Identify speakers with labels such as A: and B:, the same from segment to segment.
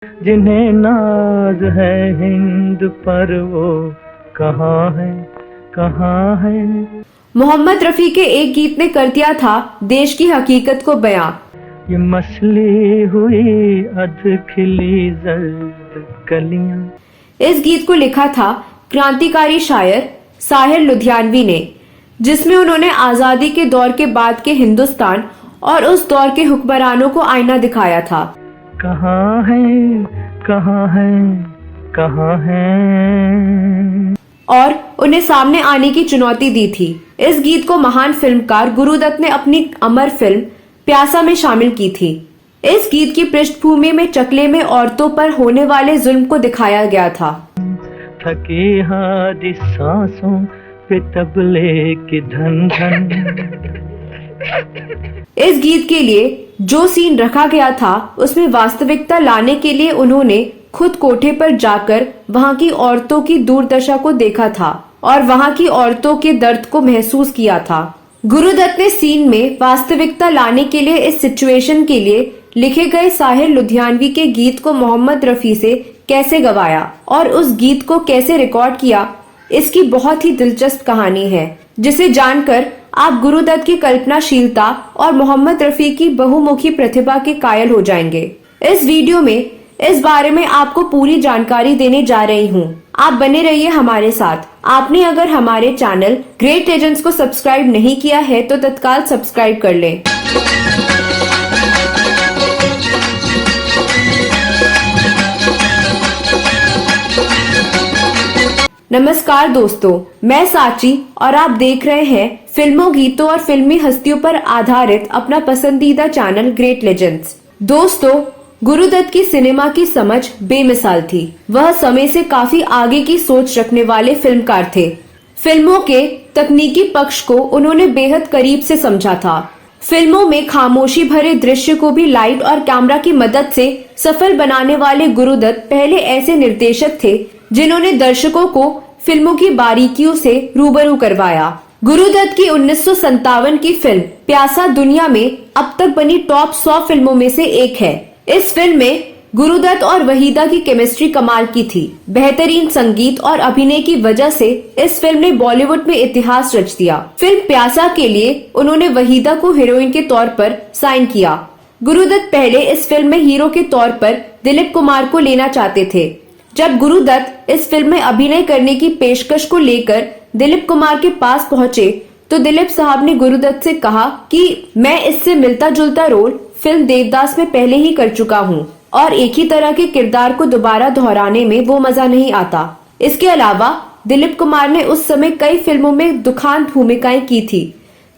A: जिन्हें नाज है हिंद पर वो कहाँ है, कहाँ है।
B: मोहम्मद रफी के एक गीत ने कर दिया था देश की हकीकत को बयां।
A: ये मसली हुई अध खिली जर्द कलियां।
B: इस गीत को लिखा था क्रांतिकारी शायर साहिर लुधियानवी ने, जिसमें उन्होंने आजादी के दौर के बाद के हिंदुस्तान और उस दौर के हुक्मरानों को आईना दिखाया था।
A: कहाँ है, कहाँ है, कहाँ है,
B: और उन्हें सामने आने की चुनौती दी थी। इस गीत को महान फिल्मकार गुरुदत्त ने अपनी अमर फिल्म प्यासा में शामिल की थी। इस गीत की पृष्ठभूमि में चकले में औरतों पर होने वाले जुल्म को दिखाया गया था।
A: थकी हारी सांसों पे तबले की धन धन।
B: इस गीत के लिए जो सीन रखा गया था उसमें वास्तविकता लाने के लिए उन्होंने खुद कोठे पर जाकर वहां की औरतों की दुर्दशा को देखा था और वहां की औरतों के दर्द को महसूस किया था। गुरुदत्त ने सीन में वास्तविकता लाने के लिए इस सिचुएशन के लिए लिखे गए साहिर लुधियानवी के गीत को मोहम्मद रफी से कैसे गवाया और उस गीत को कैसे रिकॉर्ड किया, इसकी बहुत ही दिलचस्प कहानी है, जिसे जानकर आप गुरुदत्त की कल्पनाशीलता और मोहम्मद रफी की बहुमुखी प्रतिभा के कायल हो जाएंगे। इस वीडियो में इस बारे में आपको पूरी जानकारी देने जा रही हूँ। आप बने रहिए हमारे साथ। आपने अगर हमारे चैनल ग्रेट लेजेंड्स को सब्सक्राइब नहीं किया है तो तत्काल सब्सक्राइब कर लें। नमस्कार दोस्तों, मैं साची और आप देख रहे हैं फिल्मों, गीतों और फिल्मी हस्तियों पर आधारित अपना पसंदीदा चैनल ग्रेट लेजेंड्स। दोस्तों, गुरुदत्त की सिनेमा की समझ बेमिसाल थी। वह समय से काफी आगे की सोच रखने वाले फिल्मकार थे। फिल्मों के तकनीकी पक्ष को उन्होंने बेहद करीब से समझा था। फिल्मों में खामोशी भरे दृश्य को भी लाइट और कैमरा की मदद से सफल बनाने वाले गुरुदत्त पहले ऐसे निर्देशक थे जिन्होंने दर्शकों को फिल्मों की बारीकियों से रूबरू करवाया। गुरुदत्त की 1957 की फिल्म प्यासा दुनिया में अब तक बनी टॉप 100 फिल्मों में से एक है। इस फिल्म में गुरुदत्त और वहीदा की केमिस्ट्री कमाल की थी। बेहतरीन संगीत और अभिनय की वजह से इस फिल्म ने बॉलीवुड में इतिहास रच दिया। फिल्म प्यासा के लिए उन्होंने वहीदा को हीरोइन के तौर पर साइन किया। गुरुदत्त पहले इस फिल्म में हीरो के तौर पर दिलीप कुमार को लेना चाहते थे। जब गुरुदत्त इस फिल्म में अभिनय करने की पेशकश को लेकर दिलीप कुमार के पास पहुंचे तो दिलीप साहब ने गुरुदत्त से कहा कि मैं इससे मिलता जुलता रोल फिल्म देवदास में पहले ही कर चुका हूं और एक ही तरह के किरदार को दोबारा दोहराने में वो मजा नहीं आता। इसके अलावा दिलीप कुमार ने उस समय कई फिल्मों में दुखांत भूमिकाएं की थी,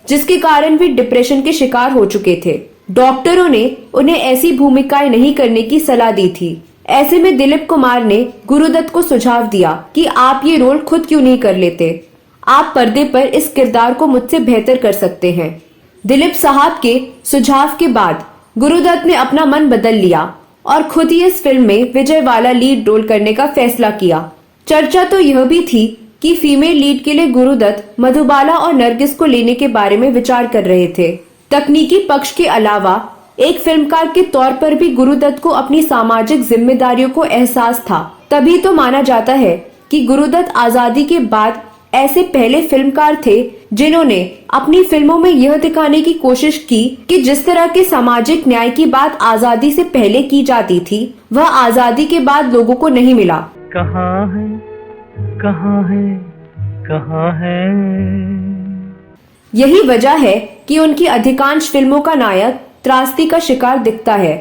B: जिसके कारण वे डिप्रेशन के शिकार हो चुके थे। डॉक्टरों ने उन्हें ऐसी भूमिकाएं नहीं करने की सलाह दी थी। ऐसे में दिलीप कुमार ने गुरुदत्त को सुझाव दिया कि आप ये रोल खुद क्यों नहीं कर लेते, आप पर्दे पर इस किरदार को मुझसे बेहतर कर सकते हैं। दिलीप साहब के सुझाव के बाद गुरुदत्त ने अपना मन बदल लिया और खुद ही इस फिल्म में विजय वाला लीड रोल करने का फैसला किया। चर्चा तो यह भी थी कि फीमेल लीड के लिए गुरुदत्त मधुबाला और नरगिस को लेने के बारे में विचार कर रहे थे। तकनीकी पक्ष के अलावा एक फिल्मकार के तौर पर भी गुरुदत्त को अपनी सामाजिक जिम्मेदारियों को एहसास था। तभी तो माना जाता है कि गुरुदत्त आजादी के बाद ऐसे पहले फिल्मकार थे जिन्होंने अपनी फिल्मों में यह दिखाने की कोशिश की कि जिस तरह के सामाजिक न्याय की बात आजादी से पहले की जाती थी वह आजादी के बाद लोगों को नहीं मिला।
A: कहाँ है, कहाँ है, कहाँ है।
B: यही वजह है कि उनकी अधिकांश फिल्मों का नायक त्रासदी का शिकार दिखता है।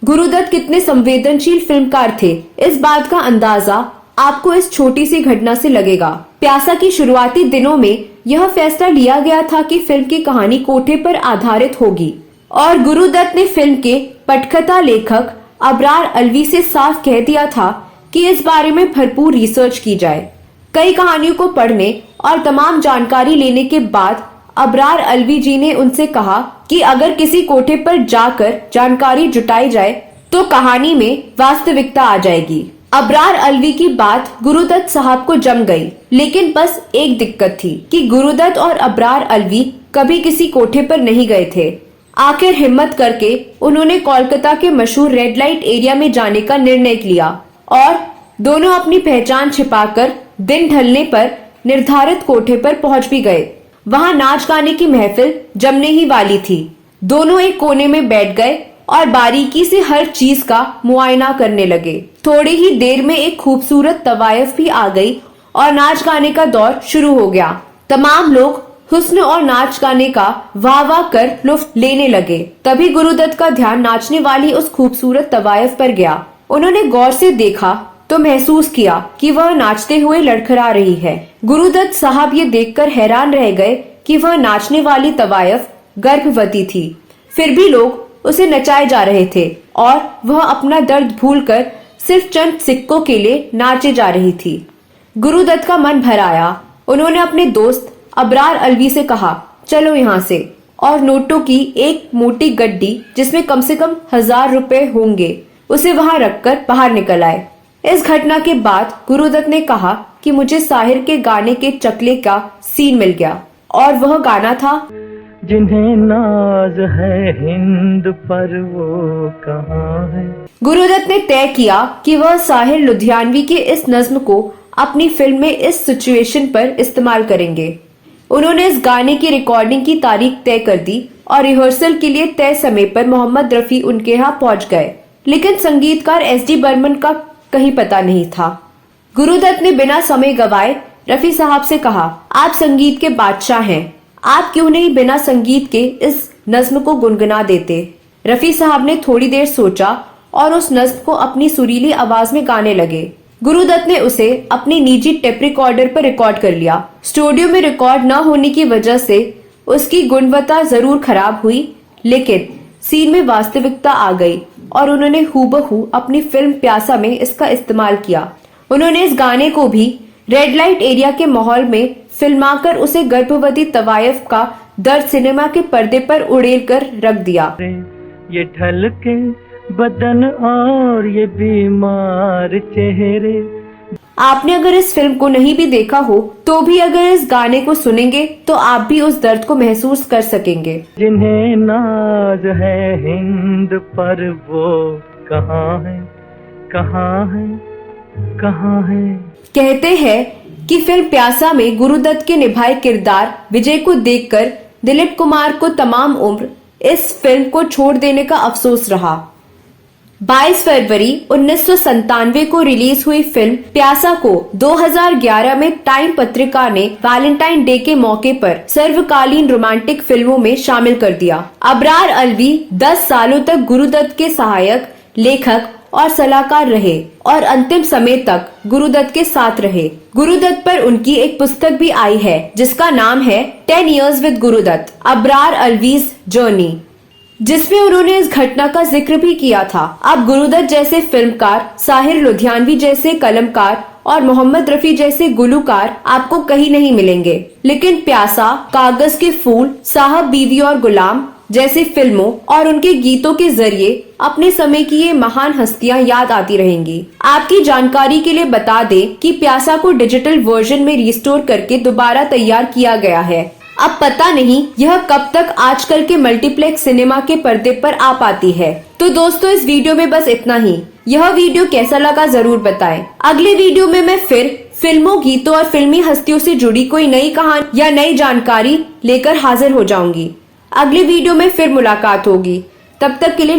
B: गुरुदत्त कितने संवेदनशील फिल्मकार थे, इस बात का अंदाजा आपको इस छोटी सी घटना से लगेगा। प्यासा की शुरुआती दिनों में यह फैसला लिया गया था कि फिल्म की कहानी कोठे पर आधारित होगी और गुरुदत्त ने फिल्म के पटकथा लेखक अबरार अलवी से साफ कह दिया था कि इस बारे में भरपूर रिसर्च की जाए। कई कहानियों को पढ़ने और तमाम जानकारी लेने के बाद अबरार अलवी जी ने उनसे कहा कि अगर किसी कोठे पर जाकर जानकारी जुटाई जाए तो कहानी में वास्तविकता आ जाएगी। अबरार अलवी की बात गुरुदत्त साहब को जम गई, लेकिन बस एक दिक्कत थी कि गुरुदत्त और अबरार अलवी कभी किसी कोठे पर नहीं गए थे। आखिर हिम्मत करके उन्होंने कोलकाता के मशहूर रेड लाइट एरिया में जाने का निर्णय लिया और दोनों अपनी पहचान छिपाकर दिन ढलने पर निर्धारित कोठे पर पहुंच भी गए। वहां नाच गाने की महफिल जमने ही वाली थी। दोनों एक कोने में बैठ गए और बारीकी से हर चीज का मुआयना करने लगे। थोड़ी ही देर में एक खूबसूरत तवायफ भी आ गई और नाच गाने का दौर शुरू हो गया। तमाम लोग हुस्न और नाच गाने का वाह वाह कर लुत्फ लेने लगे। तभी गुरुदत्त का ध्यान नाचने वाली उस खूबसूरत तवायफ पर गया। उन्होंने गौर से देखा तो महसूस किया कि वह नाचते हुए लड़खड़ा रही है। गुरुदत्त साहब ये देखकर हैरान रह गए कि वह नाचने वाली तवायफ गर्भवती थी। फिर भी लोग उसे नचाए जा रहे थे और वह अपना दर्द भूलकर सिर्फ चंद सिक्कों के लिए नाचे जा रही थी। गुरुदत्त का मन भर आया। उन्होंने अपने दोस्त अबरार अलवी से कहा, चलो यहाँ से, और नोटों की एक मोटी गड्डी जिसमें कम से कम 1000 रुपए होंगे उसे वहां रखकर बाहर निकल आए। इस घटना के बाद गुरुदत्त ने कहा कि मुझे साहिर के गाने के चकले का सीन मिल गया और वह गाना था,
A: जिन्हें नाज है हिंद पर वो कहाँ है।
B: गुरुदत्त ने तय किया कि वह साहिर लुधियानवी के इस नज्म को अपनी फिल्म में इस सिचुएशन पर इस्तेमाल करेंगे। उन्होंने इस गाने की रिकॉर्डिंग की तारीख तय कर दी और रिहर्सल के लिए तय समय पर मोहम्मद रफी उनके यहाँ पहुंच गए, लेकिन संगीतकार एस डी बर्मन का कहीं पता नहीं था। गुरुदत्त ने बिना समय गवाए रफी साहब से कहा, आप संगीत के बादशाह हैं, आप क्यों नहीं बिना संगीत के इस नज्म को गुनगुना देते। रफी साहब ने थोड़ी देर सोचा और उस नज्म को अपनी सुरीली आवाज में गाने लगे। गुरुदत्त ने उसे अपनी निजी टेप रिकॉर्डर पर रिकॉर्ड कर लिया। स्टूडियो में रिकॉर्ड न होने की वजह से उसकी गुणवत्ता जरूर खराब हुई, लेकिन सीन में वास्तविकता आ गई और उन्होंने हूबहू अपनी फिल्म प्यासा में इसका इस्तेमाल किया। उन्होंने इस गाने को भी रेड लाइट एरिया के माहौल में फिल्माकर उसे गर्भवती तवायफ का दर्द सिनेमा के पर्दे पर उड़ेल कर रख दिया।
A: ये ढल के बदन और ये बीमार चेहरे।
B: आपने अगर इस फिल्म को नहीं भी देखा हो तो भी अगर इस गाने को सुनेंगे तो आप भी उस दर्द को महसूस कर सकेंगे।
A: जिन्हें नाज है हिंद पर वो कहाँ है, कहाँ है, कहाँ है।
B: कहते हैं कि फिल्म प्यासा में गुरुदत्त के निभाए किरदार विजय को देखकर दिलीप कुमार को तमाम उम्र इस फिल्म को छोड़ देने का अफसोस रहा। 22 फरवरी 1997 को रिलीज हुई फिल्म प्यासा को 2011 में टाइम पत्रिका ने वैलेंटाइन डे के मौके पर सर्वकालीन रोमांटिक फिल्मों में शामिल कर दिया। अबरार अलवी 10 सालों तक गुरुदत्त के सहायक, लेखक और सलाहकार रहे और अंतिम समय तक गुरुदत्त के साथ रहे। गुरुदत्त पर उनकी एक पुस्तक भी आई है जिसका नाम है 10 Years with Guru Dutt, Abrar Alvi's journey, जिसमें उन्होंने इस घटना का जिक्र भी किया था। अब गुरुदत्त जैसे फिल्मकार, साहिर लुधियानवी जैसे कलमकार और मोहम्मद रफी जैसे गुलूकार आपको कहीं नहीं मिलेंगे, लेकिन प्यासा, कागज के फूल, साहब बीवी और गुलाम जैसी फिल्मों और उनके गीतों के जरिए अपने समय की ये महान हस्तियां याद आती रहेंगी। आपकी जानकारी के लिए बता दें कि प्यासा को डिजिटल वर्जन में रिस्टोर करके दोबारा तैयार किया गया है। अब पता नहीं यह कब तक आजकल के मल्टीप्लेक्स सिनेमा के पर्दे पर आ पाती है। तो दोस्तों, इस वीडियो में बस इतना ही। यह वीडियो कैसा लगा जरूर बताएं। अगले वीडियो में मैं फिर फिल्मों, गीतों और फिल्मी हस्तियों से जुड़ी कोई नई कहानी या नई जानकारी लेकर हाजिर हो जाऊंगी। अगले वीडियो में फिर मुलाकात होगी। तब तक के लिए